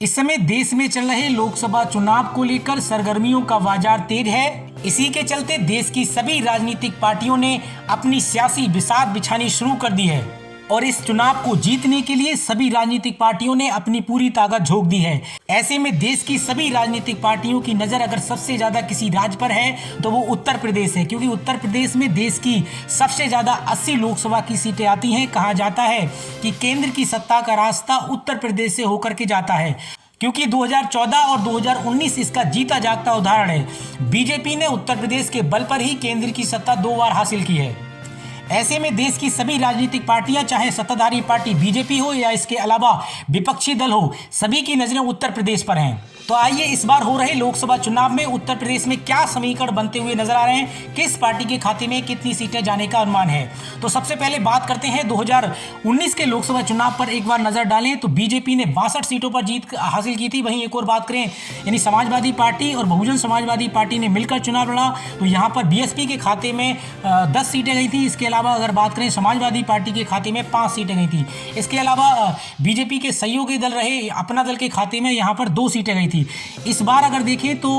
इस समय देश में चल रहे लोकसभा चुनाव को लेकर सरगर्मियों का बाजार तेज है। इसी के चलते देश की सभी राजनीतिक पार्टियों ने अपनी सियासी बिसात बिछानी शुरू कर दी है और इस चुनाव को जीतने के लिए सभी राजनीतिक पार्टियों ने अपनी पूरी ताकत झोंक दी है। ऐसे में देश की सभी राजनीतिक पार्टियों की नज़र अगर सबसे ज़्यादा किसी राज्य पर है तो वो उत्तर प्रदेश है, क्योंकि उत्तर प्रदेश में देश की सबसे ज़्यादा 80 लोकसभा की सीटें आती हैं। कहा जाता है कि केंद्र की सत्ता का रास्ता उत्तर प्रदेश से होकर के जाता है, क्योंकि 2014 और 2019 इसका जीता जागता उदाहरण है। बीजेपी ने उत्तर प्रदेश के बल पर ही केंद्र की सत्ता 2 बार हासिल की है। ऐसे में देश की सभी राजनीतिक पार्टियां, चाहे सत्ताधारी पार्टी बीजेपी हो या इसके अलावा विपक्षी दल हो, सभी की नजरें उत्तर प्रदेश पर हैं। तो आइए इस बार हो रहे लोकसभा चुनाव में उत्तर प्रदेश में क्या समीकरण बनते हुए नजर आ रहे हैं, किस पार्टी के खाते में कितनी सीटें जाने का अनुमान है। तो सबसे पहले बात करते हैं 2019 के लोकसभा चुनाव पर एक बार नजर डालें तो बीजेपी ने 62 सीटों पर जीत हासिल की थी। वहीं एक और बात करें, यानी समाजवादी पार्टी और बहुजन समाजवादी पार्टी ने मिलकर चुनाव लड़ा तो यहाँ पर बीएसपी के खाते में 10 सीटें गई थी। इसके अलावा अगर बात करें समाजवादी पार्टी के खाते में 5 सीटें गई थी। इसके अलावा बीजेपी के सहयोगी दल रहे अपना दल के खाते में यहाँ पर 2 सीटें गई थी। इस बार अगर देखें तो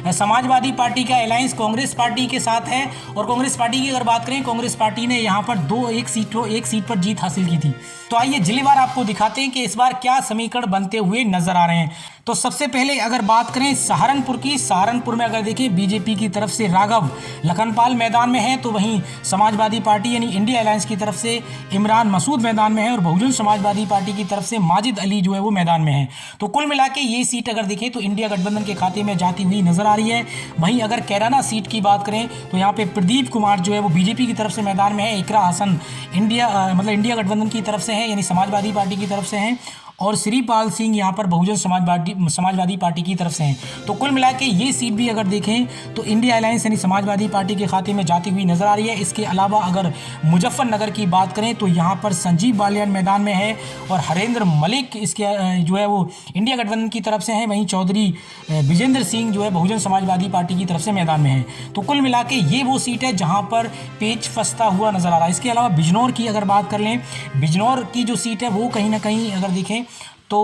समाजवादी पार्टी का अलायंस कांग्रेस पार्टी के साथ है और कांग्रेस पार्टी की अगर बात करें, कांग्रेस पार्टी ने यहाँ पर एक सीट पर जीत हासिल की थी। तो आइए जिलेवार आपको दिखाते हैं कि इस बार क्या समीकरण बनते हुए नजर आ रहे हैं। तो सबसे पहले अगर बात करें सहारनपुर की, सहारनपुर में अगर देखें बीजेपी की तरफ से राघव लखनपाल मैदान में है, तो वहीं समाजवादी पार्टी यानी इंडिया अलायंस की तरफ से इमरान मसूद मैदान में है और बहुजन समाजवादी पार्टी की तरफ से माजिद अली जो है वो मैदान में है। तो कुल मिला के ये सीट अगर देखें तो इंडिया गठबंधन के खाते में जाती हुई नजर आ रही है। वहीं अगर कैराना सीट की बात करें तो यहाँ पे प्रदीप कुमार जो है वो बीजेपी की तरफ से मैदान में है, इकरा हसन इंडिया गठबंधन की तरफ से है यानी समाजवादी पार्टी की तरफ से हैं और श्रीपाल सिंह यहाँ पर बहुजन समाजवादी पार्टी की तरफ से हैं। तो कुल मिला के ये सीट भी अगर देखें तो इंडिया अलायंस यानी समाजवादी पार्टी के खाते में जाती हुई नजर आ रही है। इसके अलावा अगर मुजफ्फरनगर की बात करें तो यहाँ पर संजीव बालियान मैदान में है और हरेंद्र मलिक इसके जो है वो इंडिया गठबंधन की तरफ से हैं। वहीं चौधरी विजेंद्र सिंह जो है बहुजन समाजवादी पार्टी की तरफ से मैदान में है। तो कुल मिला के ये वो सीट है जहाँ पर पेच फंसता हुआ नजर आ रहा है। इसके अलावा बिजनौर की अगर बात कर लें, बिजनौर की जो सीट है वो कहीं ना कहीं अगर देखें तो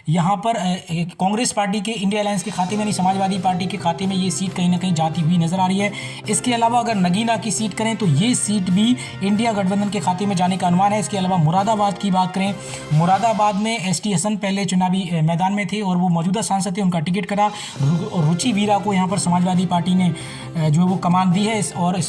यहाँ पर कांग्रेस पार्टी के इंडिया अलायंस के खाते में यानी समाजवादी पार्टी के खाते में ये सीट कहीं ना कहीं जाती हुई नजर आ रही है। इसके अलावा अगर नगीना की सीट करें तो ये सीट भी इंडिया गठबंधन के खाते में जाने का अनुमान है। इसके अलावा मुरादाबाद की बात करें, मुरादाबाद में एसटी हसन पहले चुनावी मैदान में थे और वो मौजूदा सांसद थे, उनका टिकट कटा। रुचि वीरा को यहाँ पर समाजवादी पार्टी ने जो है वो कमान दी है। और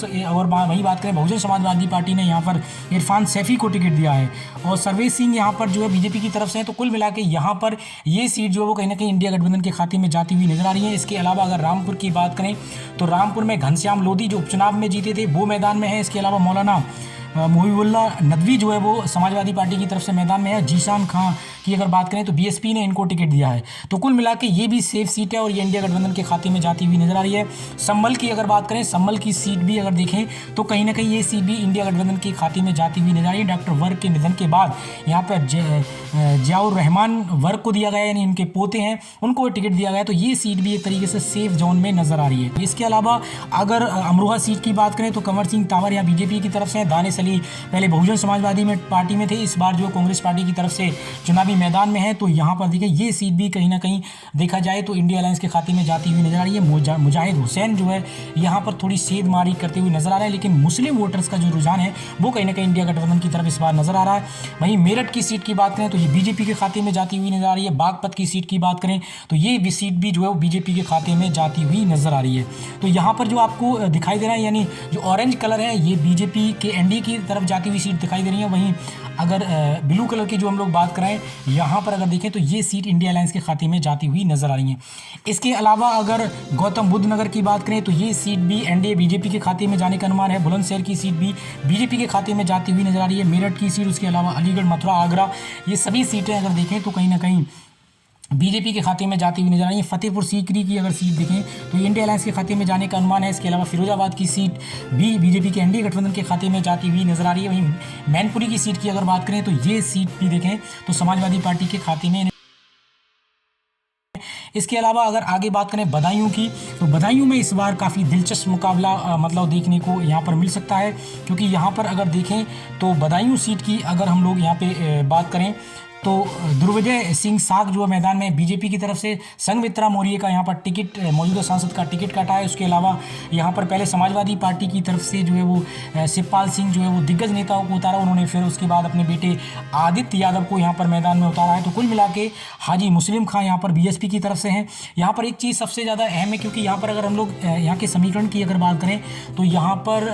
वही बात करें बहुजन समाजवादी पार्टी ने यहाँ पर इरफान सैफी को टिकट दिया है और सर्वेश सिंह यहाँ पर जो है बीजेपी की तरफ से है। तो कुल मिला के यहाँ पर ये सीट जो है वो कहीं ना कहीं इंडिया गठबंधन के खाते में जाती हुई नजर आ रही है। इसके अलावा अगर रामपुर की बात करें तो रामपुर में घनश्याम लोधी जो उपचुनाव में जीते थे वो मैदान में है। इसके अलावा मौलाना मुहिबुल्ला नदवी जो है वो समाजवादी पार्टी की तरफ से मैदान में है। जीशान खां की अगर बात करें तो बीएसपी ने इनको टिकट दिया है। तो कुल मिला के ये भी सेफ सीट है और ये इंडिया गठबंधन के खाते में जाती हुई नजर आ रही है। संभल की अगर बात करें, संभल की सीट भी अगर देखें तो कहीं ना कहीं ये सीट भी इंडिया गठबंधन के खाते में जाती हुई नजर आ रही है। डॉक्टर वर्क के निधन के बाद यहाँ पर जियाउर रहमान वर्क को दिया गया, यानी इनके पोते हैं, उनको टिकट दिया गया। तो ये सीट भी एक तरीके से सेफ जोन में नजर आ रही है। इसके अलावा अगर अमरोहा सीट की बात करें तो कंवर सिंह तावर यहाँ बीजेपी की तरफ से, दानिश अली पहले बहुजन समाजवादी पार्टी में थे, इस बार जो कांग्रेस पार्टी की तरफ से चुनावी मैदान में है। तो यहाँ पर देखिए ये सीट भी कहीं ना कहीं देखा जाए तो इंडिया अलायंस के खाते में जाती हुई नजर आ रही है। मुजाहिद हुसैन जो है यहाँ पर थोड़ी सेधमारी करते हुए नजर आ रहा है, लेकिन मुस्लिम वोटर्स का जो रुझान है वो कहीं ना कहीं इंडिया गठबंधन की तरफ इस बार नजर आ रहा है। वहीं मेरठ की सीट की बात करें तो ये बीजेपी के खाते में जाती हुई नजर आ रही है। बागपत की सीट की बात करें तो ये भी सीट भी जो है वो बीजेपी के खाते में जाती हुई नजर आ रही है। तो यहाँ पर जो आपको दिखाई दे रहा है, यानी जो ऑरेंज कलर है, ये बीजेपी के एनडीए की तरफ जाती हुई सीट दिखाई दे रही है। वहीं अगर ब्लू कलर की जो हम लोग बात कराएं, यहाँ पर अगर देखें तो ये सीट इंडिया अलायंस के खाते में जाती हुई नजर आ रही है। इसके अलावा अगर गौतम बुद्ध नगर की बात करें तो ये सीट भी एनडीए बीजेपी के खाते में जाने का अनुमान है। बुलंदशहर की सीट भी बीजेपी के खाते में जाती हुई नजर आ रही है। मेरठ की सीट, उसके अलावा अलीगढ़, मथुरा, आगरा, ये सभी सीटें अगर देखें तो कहीं ना कहीं बीजेपी के खाते में जाती हुई नजर आ रही है। फतेहपुर सीकरी की अगर सीट देखें तो ये इंडिया अलायंस के खाते में जाने का अनुमान है। इसके अलावा फिरोजाबाद की सीट भी बीजेपी के एनडीए गठबंधन के खाते में जाती हुई नजर आ रही है। वहीं मैनपुरी की सीट की अगर बात करें तो ये सीट भी देखें तो समाजवादी पार्टी के खाते में। इसके अलावा अगर आगे बात करें बदायूं की, तो बदायूं में इस बार काफ़ी दिलचस्प मुकाबला देखने को यहाँ पर मिल सकता है, क्योंकि यहाँ पर अगर देखें तो बदायूं सीट की अगर हम लोग यहाँ पे बात करें तो ध्रुवजय सिंह साग जो है मैदान में बीजेपी की तरफ से संघमित्रा मौर्य का यहाँ पर टिकट, मौजूदा सांसद का टिकट काटा है। उसके अलावा यहाँ पर पहले समाजवादी पार्टी की तरफ से जो है वो शिवपाल सिंह जो है वो दिग्गज नेताओं को उतारा उन्होंने, फिर उसके बाद अपने बेटे आदित्य यादव को यहाँ पर मैदान में उतारा है। तो कुल मिला के हाजी मुस्लिम खां यहाँ पर बीएसपी की तरफ से हैं। यहाँ पर एक चीज़ सबसे ज़्यादा अहम है, क्योंकि यहाँ पर अगर हम लोग यहाँ के समीकरण की अगर बात करें तो यहाँ पर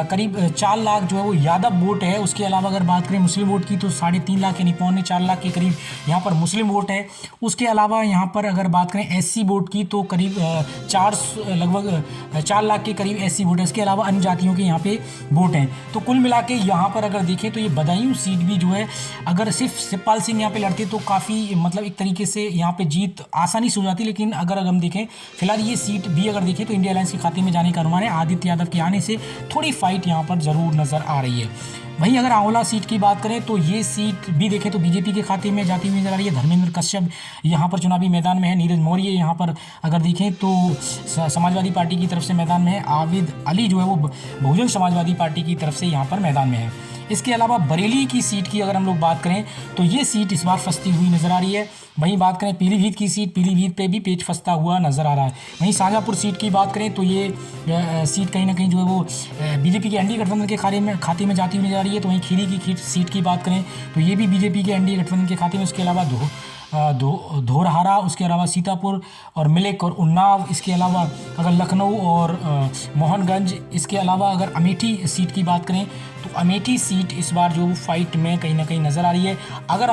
करीब 4 लाख जो है वो यादव वोट है। उसके अलावा अगर बात करें मुस्लिम वोट की तो 3.5 लाख यानी 3.25-4 लाख के करीब यहाँ पर मुस्लिम वोट है। उसके अलावा यहाँ पर अगर बात करें एससी वोट की तो करीब लगभग 4 लाख के करीब एससी वोट है। इसके अलावा अन्य जातियों के यहाँ पे वोट हैं। तो कुल मिला के यहाँ पर अगर देखें तो ये बदायूं सीट भी जो है, अगर सिर्फ शिवपाल सिंह यहाँ पे लड़ते तो काफ़ी मतलब एक तरीके से यहाँ पे जीत आसानी से हो जाती, लेकिन अगर हम देखें फिलहाल ये सीट भी अगर देखें तो इंडिया अलायंस के खाते में जाने का अनुमान है। आदित्य यादव के आने से थोड़ी फाइट यहाँ पर ज़रूर नज़र आ रही है। वहीं अगर आंवला सीट की बात करें तो ये सीट भी देखें तो बीजेपी के खाते में जाती हुई नजर आ रही है। धर्मेंद्र कश्यप यहाँ पर चुनावी मैदान में है। नीरज मौर्य यहाँ पर अगर देखें तो समाजवादी पार्टी की तरफ से मैदान में है। आविद अली जो है वो बहुजन समाजवादी पार्टी की तरफ से यहाँ पर मैदान में है। इसके अलावा बरेली की सीट की अगर हम लोग बात करें तो ये सीट इस बार फंसती हुई नज़र आ रही है। वहीं बात करें पीलीभीत की सीट, पीलीभीत पे भी पेच फंसता हुआ नज़र आ रहा है। वहीं शाहजहाँपुर सीट की बात करें तो ये सीट कहीं ना कहीं जो है वो बीजेपी के एनडीए गठबंधन के खाते में जाती हुई नज़र आ रही है। तो वहीं खीरी की सीट की बात करें तो ये भी बीजेपी के एनडीए गठबंधन के खाते में। उसके अलावा धोरहारा, उसके अलावा सीतापुर और मिलेक और उन्नाव, इसके अलावा अगर लखनऊ और मोहनगंज, इसके अलावा अगर अमेठी सीट की बात करें तो अमेठी सीट इस बार जो फाइट में कहीं ना कहीं नज़र आ रही है। अगर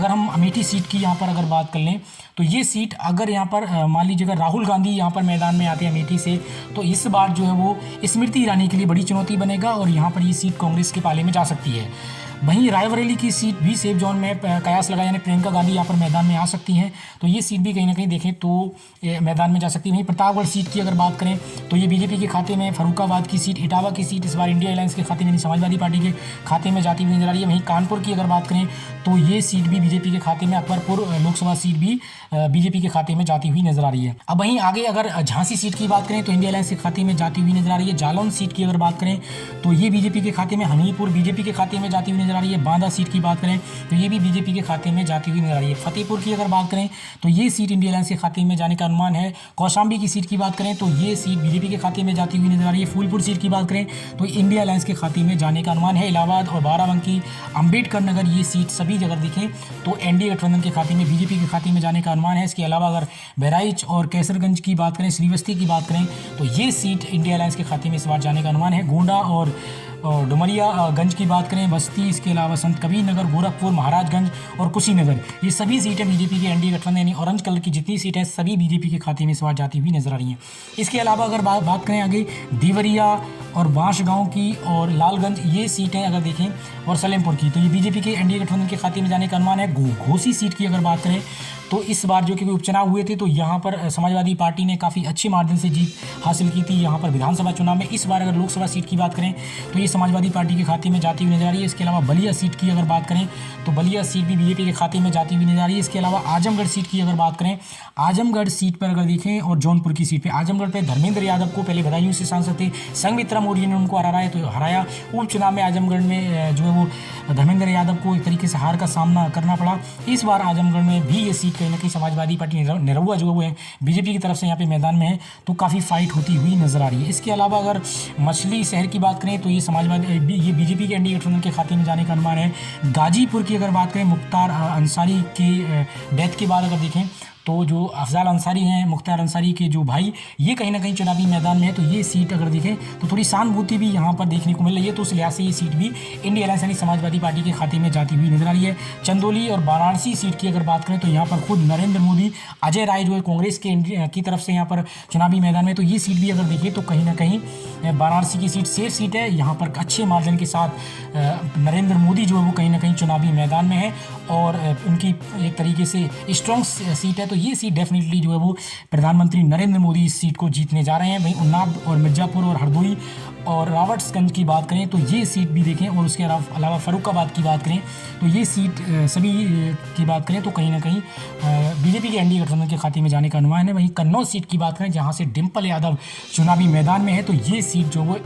हम अमेठी सीट की यहाँ पर अगर बात कर लें तो ये सीट अगर यहाँ पर मान लीजिए अगर राहुल गांधी यहाँ पर मैदान में आते हैं अमेठी से तो इस बार जो है वो स्मृति ईरानी के लिए बड़ी चुनौती बनेगा और यहाँ पर ये सीट कांग्रेस के पाले में जा सकती है। वहीं रायबरेली की सीट भी सेफ जोन में कयास लगा, यानी प्रियंका गांधी यहाँ पर मैदान में आ सकती हैं। तो ये सीट भी कहीं ना कहीं देखें तो मैदान में जा सकती है। वहीं प्रतापगढ़ सीट की अगर बात करें तो ये बीजेपी के खाते में। फरुखाबाद की सीट, इटावा की सीट इस बार इंडिया अलायंस के खाते में यानी समाजवादी पार्टी के खाते में जाती हुई नजर आ रही है। वहीं कानपुर की अगर बात करें तो ये सीट भी बीजेपी के खाते में। अकबरपुर लोकसभा सीट भी बीजेपी के खाते में जाती हुई नजर आ रही है। अब वहीं आगे अगर झांसी सीट की बात करें तो इंडिया अलायंस के खाते में जाती हुई नजर आ रही है। जालौन सीट की अगर बात करें तो ये बीजेपी के खाते में। हमीरपुर बीजेपी के खाते में जाती हुई नजर आ रही है। बांदा सीट की बात करें तो ये भी बीजेपी के खाते में जाती हुई नजर आ रही है। फतेहपुर की अगर बात करें तो ये सीट इंडिया अलायंस के खाते में जाने का अनुमान है। कौशाम्बी की सीट की बात करें तो ये सीट बीजेपी के खाते में जाती हुई नजर आ रही है। फूलपुर सीट की बात करें तो इंडिया अलायंस के खाते में जाने का अनुमान है। इलाहाबाद और बाराबंकी, अम्बेडकर नगर, ये सीट सभी अगर देखें तो एनडीए गठबंधन के खाते में, बीजेपी के खाते में जाने का अनुमान है। इसके अलावा अगर बहराइच और कैसरगंज की बात करें, श्रीवस्ती की बात करें तो ये सीट इंडिया अलायंस के खाते में इस बार जाने का अनुमान है। गोंडा और डुमरियागंज की बात करें, बस्ती, इसके अलावा संत कबीर नगर, गोरखपुर, महाराजगंज और कुशीनगर, ये सभी सीटें बीजेपी के एनडीए गठबंधन यानी ऑरेंज कलर की जितनी सीटें सभी बीजेपी के खाते में इस बार जाती हुई नजर आ रही हैं। इसके अलावा अगर बात करें आगे देवरिया और बांसगांव की और लालगंज, ये सीटें अगर देखें और सलेमपुर की तो ये बीजेपी के एनडीए गठबंधन के खाते में जाने का अनुमान है। घोसी सीट की अगर बात करें तो इस बार जो कि उपचुनाव हुए थे तो यहाँ पर समाजवादी पार्टी ने काफ़ी अच्छे मार्जिन से जीत हासिल की थी यहाँ पर विधानसभा चुनाव में। इस बार अगर लोकसभा सीट की बात करें तो ये समाजवादी पार्टी के खाते में जाती हुई नजर आ रही है। इसके अलावा बलिया सीट की अगर बात करें तो बलिया सीट भी बीजेपी के खाते में जाती हुई नजर आ रही है। इसके अलावा आजमगढ़ सीट की अगर बात करें, आजमगढ़ सीट पर अगर देखें और जौनपुर की सीट पर, आजमगढ़ पर धर्मेंद्र यादव को पहले बदायूं से सांसद थे, संघमित्रा मौर्य ने उनको हराया। उपचुनाव में आजमगढ़ में जो है वो धर्मेंद्र यादव को एक तरीके से हार का सामना करना पड़ा। इस बार आजमगढ़ में भी ये सीट कहीं ना कहीं समाजवादी पार्टी निरहुआ जो है बीजेपी की तरफ से यहाँ पे मैदान में है, तो काफ़ी फाइट होती हुई नजर आ रही है। इसके अलावा अगर मछली शहर की बात करें तो ये बीजेपी के एनडीए गठबंधन के खाते में जाने का अनुमान है। गाजीपुर की अगर बात करें, मुख्तार अंसारी के डेथ के बाद अगर देखें तो जो अफजाल अंसारी हैं, मुख्तार अंसारी के जो भाई, ये कहीं ना कहीं चुनावी मैदान में है। तो ये सीट अगर देखें तो थोड़ी सहानुभूति भी यहाँ पर देखने को मिल रही है। तो उस लिहाज से ये सीट भी इंडिया अलायंस यानी समाजवादी पार्टी के खाते में जाती हुई नजर आ रही है। चंदौली और वाराणसी सीट की अगर बात करें तो यहाँ पर खुद नरेंद्र मोदी, अजय राय जो है कांग्रेस की तरफ से यहाँ पर चुनावी मैदान में, तो ये सीट भी अगर देखिए तो कहीं ना कहीं वाराणसी की सीट सेफ सीट है। यहाँ पर अच्छे मार्जिन के साथ नरेंद्र मोदी जो है वो कहीं ना कहीं चुनावी मैदान में है और उनकी एक तरीके से स्ट्रॉन्ग सीट है। तो ये सीट डेफिनेटली जो है वो प्रधानमंत्री नरेंद्र मोदी इस सीट को जीतने जा रहे हैं। वहीं उन्नाव और मिर्जापुर और हरदोई और रावट्सगंज की बात करें तो ये सीट भी देखें और उसके अलावा फरुखाबाद की बात करें तो ये सीट सभी की बात करें तो कहीं ना कहीं बीजेपी के एनडीए गठबंधन के खाते में जाने का अनुमान है। वहीं कन्नौज सीट की बात करें जहां से डिम्पल यादव चुनावी मैदान में है, तो ये सीट जो वो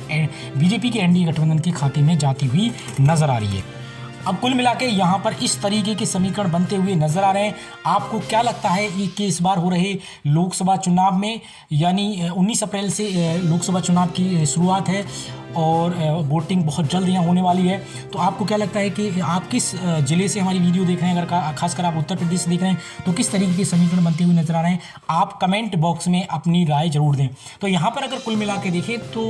बीजेपी के एनडीए गठबंधन के खाते में जाती हुई नजर आ रही है। अब कुल मिला के यहाँ पर इस तरीके के समीकरण बनते हुए नजर आ रहे हैं। आपको क्या लगता है कि इस बार हो रहे लोकसभा चुनाव में, यानी 19 अप्रैल से लोकसभा चुनाव की शुरुआत है और वोटिंग बहुत जल्द यहाँ होने वाली है, तो आपको क्या लगता है कि आप किस ज़िले से हमारी वीडियो देख रहे हैं? अगर खासकर आप उत्तर प्रदेश से देख रहे हैं तो किस तरीके के समीकरण बनते हुए नजर आ रहे हैं? आप कमेंट बॉक्स में अपनी राय जरूर दें। तो यहाँ पर अगर कुल मिला के देखें तो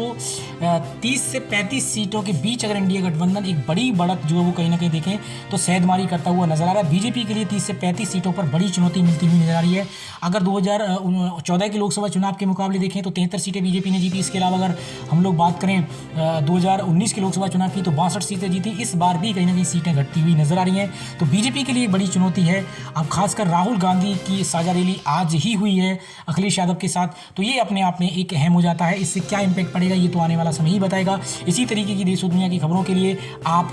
30 से 35 सीटों के बीच अगर इंडिया गठबंधन एक बड़ी बढ़त जो है वो कहीं ना कहीं देखें तो सेंधमारी करता हुआ नजर आ रहा है। बीजेपी के लिए 30 से 35 सीटों पर बड़ी चुनौती मिलती हुई नजर आ रही है। अगर 2014 के लोकसभा चुनाव के मुकाबले देखें तो 73 सीटें बीजेपी ने जीती। इसके अलावा अगर हम लोग बात करें 2019 के लोकसभा चुनाव की तो 62 सीटें जीती। इस बार भी कहीं ना कहीं सीटें घटती हुई नजर आ रही हैं, तो बीजेपी के लिए बड़ी चुनौती है। अब खासकर राहुल गांधी की साझा रैली आज ही हुई है अखिलेश यादव के साथ, तो ये अपने आप में एक अहम हो जाता है। इससे क्या इम्पैक्ट पड़ेगा ये तो आने वाला समय ही बताएगा। इसी तरीके की देश और दुनिया की खबरों के लिए आप